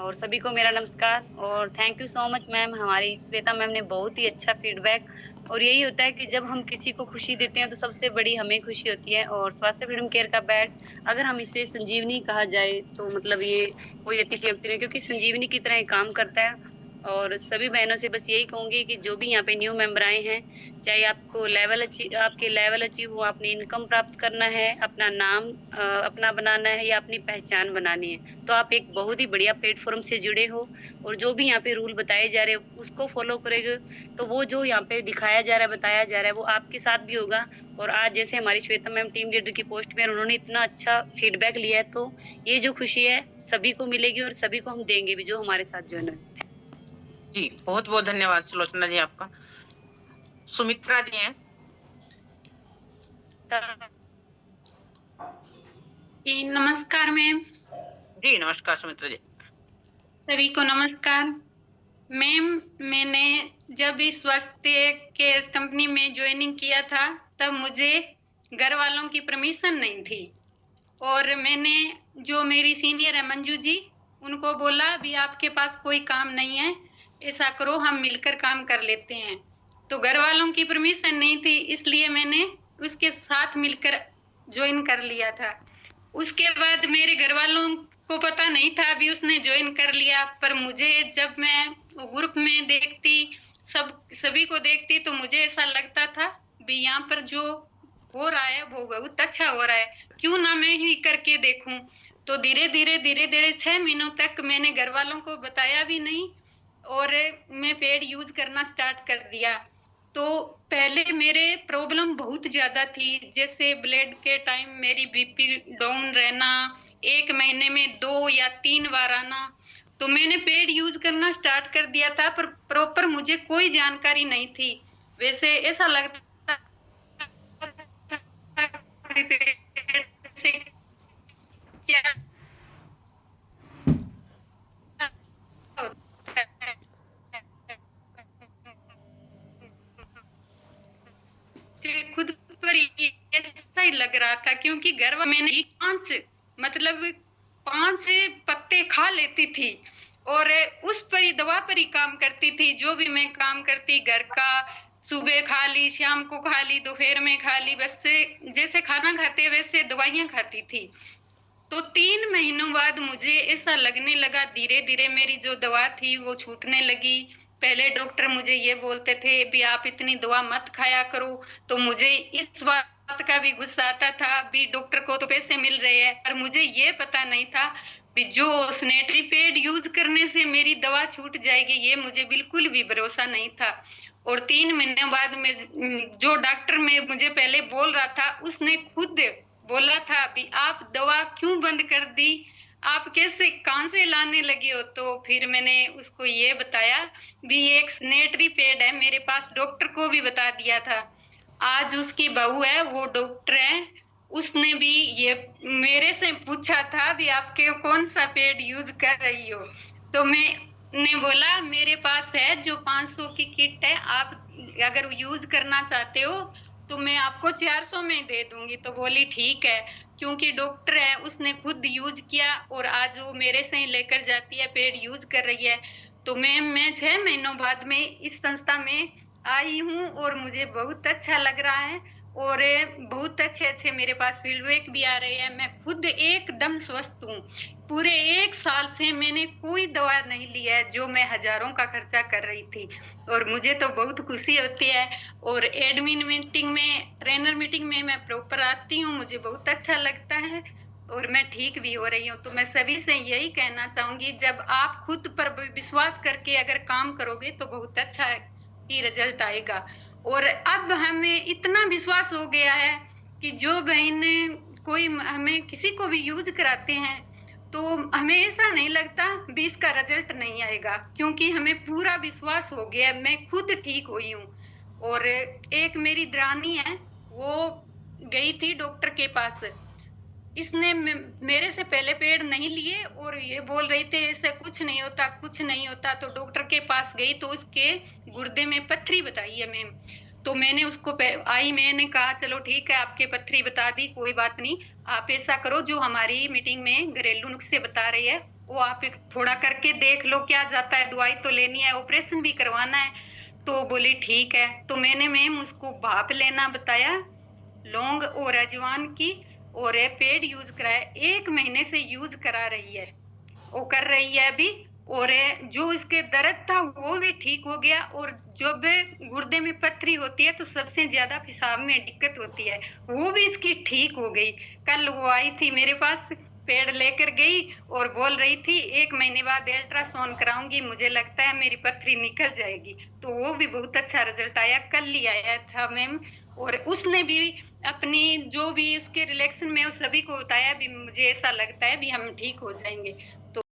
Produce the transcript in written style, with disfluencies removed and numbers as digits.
और सभी को मेरा नमस्कार और thank you so much ma'am. हमारी श्वेता मैम ने बहुत ही अच्छा फीडबैक। और यही होता है कि जब हम किसी को खुशी देते हैं तो सबसे बड़ी हमें खुशी होती है। और स्वास्थ्य फ्रीडम केयर का बेड, अगर हम इसे संजीवनी कहा जाए तो मतलब ये कोई अतिशयोक्ति नहीं, क्योंकि संजीवनी की तरह ये काम करता है। और सभी बहनों से बस यही कहूंगी कि जो भी यहाँ पे न्यू मेंबर आए हैं, चाहे आपके लेवल अचीव हो, आपने इनकम प्राप्त करना है, अपना नाम अपना बनाना है या अपनी पहचान बनानी है, तो आप एक बहुत ही बढ़िया प्लेटफॉर्म से जुड़े हो। और जो भी यहाँ पे रूल बताए जा रहे हैं उसको फॉलो करेंगे तो वो जो यहाँ पे दिखाया जा रहा है, बताया जा रहा है, वो आपके साथ भी होगा। और आज जैसे हमारी श्वेता मैम टीम लीडर की पोस्ट में उन्होंने इतना अच्छा फीडबैक लिया है, तो ये जो खुशी है सभी को मिलेगी और सभी को हम देंगे भी जो हमारे साथ ज्वाइन है। जी बहुत बहुत धन्यवाद सुलोचना जी आपका। सुमित्रा जी हैं। जी नमस्कार मैम। जी नमस्कार सुमित्रा जी। सभी को नमस्कार मैम। मैंने जब इस स्वास्थ्य केयर कंपनी में ज्वाइनिंग किया था तब मुझे घर वालों की परमिशन नहीं थी। और मैंने जो मेरी सीनियर है मंजू जी, उनको बोला भी आपके पास कोई काम नहीं है, ऐसा करो हम मिलकर काम कर लेते हैं। तो घर वालों की परमिशन नहीं थी, इसलिए मैंने उसके साथ मिलकर ज्वाइन कर लिया था। उसके बाद मेरे घर वालों को पता नहीं था, अभी उसने ज्वाइन कर लिया। पर मुझे जब मैं ग्रुप में देखती, सभी को देखती, तो मुझे ऐसा लगता था भी यहाँ पर जो हो रहा है वो बहुत अच्छा हो रहा है, क्यों ना मैं ही करके देखूं। तो धीरे धीरे 6 महीनों तक मैंने घर वालों को बताया भी नहीं और मैं पेड यूज करना स्टार्ट कर दिया। तो पहले मेरे प्रॉब्लम बहुत ज्यादा थी, जैसे ब्लड के टाइम मेरी बीपी डाउन रहना, 1 महीने में 2 या 3 बार आना। तो मैंने पेड यूज करना स्टार्ट कर दिया था, पर प्रॉपर मुझे कोई जानकारी नहीं थी। वैसे ऐसा लगता से क्या खुद पर ऐसा ही लग रहा था, क्योंकि घर मैंने 5 पत्ते खा लेती थी और उस पर ही दवा पर ही काम करती थी। जो भी मैं काम करती घर का, सुबह खा ली, शाम को खा ली, दोपहर में खा ली, बस जैसे खाना खाते वैसे दवाइयां खाती थी। तो 3 महीनों बाद मुझे ऐसा लगने लगा, धीरे धीरे मेरी जो दवा थी वो छूटने लगी। पहले डॉक्टर मुझे ये बोलते थे भी आप इतनी दवा मत खाया करो, तो मुझे इस बात का भी गुस्सा आता था भी डॉक्टर को तो पैसे मिल रहे हैं। पर मुझे ये पता नहीं था भी जो सैनिटरी पैड यूज करने से मेरी दवा छूट जाएगी, ये मुझे बिल्कुल भी भरोसा नहीं था। और 3 महीने बाद में जो डॉक्टर में मुझे पहले बोल रहा था, उसने खुद बोला था भी आप दवा क्यों बंद कर दी, आप कैसे कहां से लाने लगे हो। तो फिर मैंने उसको ये बताया भी एक सैनिटरी पैड है मेरे पास, डॉक्टर को भी बता दिया था। आज उसकी बहू है, वो डॉक्टर है, उसने भी ये मेरे से पूछा था भी आपके कौन सा पैड यूज कर रही हो। तो मैंने बोला मेरे पास है जो 500 की किट है, आप अगर यूज करना चाहते हो तो मैं आपको 400 में दे दूंगी। तो बोली ठीक है, क्योंकि डॉक्टर है, उसने खुद यूज किया और आज वो मेरे से ही लेकर जाती है, पेड यूज कर रही है। तो मैं 6 महीनों बाद में इस संस्था में आई हूँ और मुझे बहुत अच्छा लग रहा है। और बहुत अच्छे अच्छे मेरे पास फीडबैक भी आ रहे हैं। मैं खुद एकदम स्वस्थ हूँ। पूरे 1 साल से मैंने कोई दवा नहीं ली है, जो मैं हजारों का खर्चा कर रही थी। और मुझे तो बहुत खुशी होती है। और एडमिन मीटिंग में, ट्रेनर मीटिंग में मैं प्रॉपर आती हूँ, मुझे बहुत अच्छा लगता है और मैं ठीक भी हो रही हूँ। तो मैं सभी से यही कहना चाहूंगी, जब आप खुद पर विश्वास करके अगर काम करोगे तो बहुत अच्छा ही रिजल्ट आएगा। और अब हमें इतना विश्वास हो गया है कि जो बहन कोई हमें किसी को भी यूज कराते हैं तो हमें ऐसा नहीं लगता भी इसका रिजल्ट नहीं आएगा, क्योंकि हमें पूरा विश्वास हो गया। मैं खुद ठीक हुई हूँ। और एक मेरी दरानी है, वो गई थी डॉक्टर के पास, इसने मेरे से पहले पेड़ नहीं लिए और ये बोल रही थे ऐसे कुछ नहीं होता, कुछ नहीं होता। तो डॉक्टर के पास गई तो उसके गुर्दे में पत्थरी बताई है मैम। तो मैंने उसको मैंने कहा चलो ठीक है, आपके पत्थरी बता दी, कोई बात नहीं, आप ऐसा करो जो हमारी मीटिंग में घरेलू नुस्खे बता रही है वो आप एक थोड़ा करके देख लो क्या जाता है, दवाई तो लेनी है, ऑपरेशन भी करवाना है। तो बोली ठीक है। तो मैंने मैम उसको भाप लेना बताया, लौंग और अजवान की, और ये पेड़ यूज कराया। 1 महीने से यूज करा रही है, वो कर रही है अभी। और जो इसके दर्द था वो भी ठीक हो गया। और जब गुर्दे में पथरी होती है तो सबसे ज्यादा पेशाब में दिक्कत होती है, वो भी इसकी ठीक हो गई। कल वो आई थी मेरे पास, पेड़ लेकर गई और बोल रही थी 1 महीने बाद अल्ट्रासाउंड कराऊंगी, मुझे लगता है मेरी पथरी निकल जाएगी। तो वो भी बहुत अच्छा रिजल्ट आया, कल ही आया था मैम। और उसने भी अपनी जो भी उसके रिलेक्शन में उस सभी को बताया भी, मुझे ऐसा लगता है भी हम ठीक हो जाएंगे।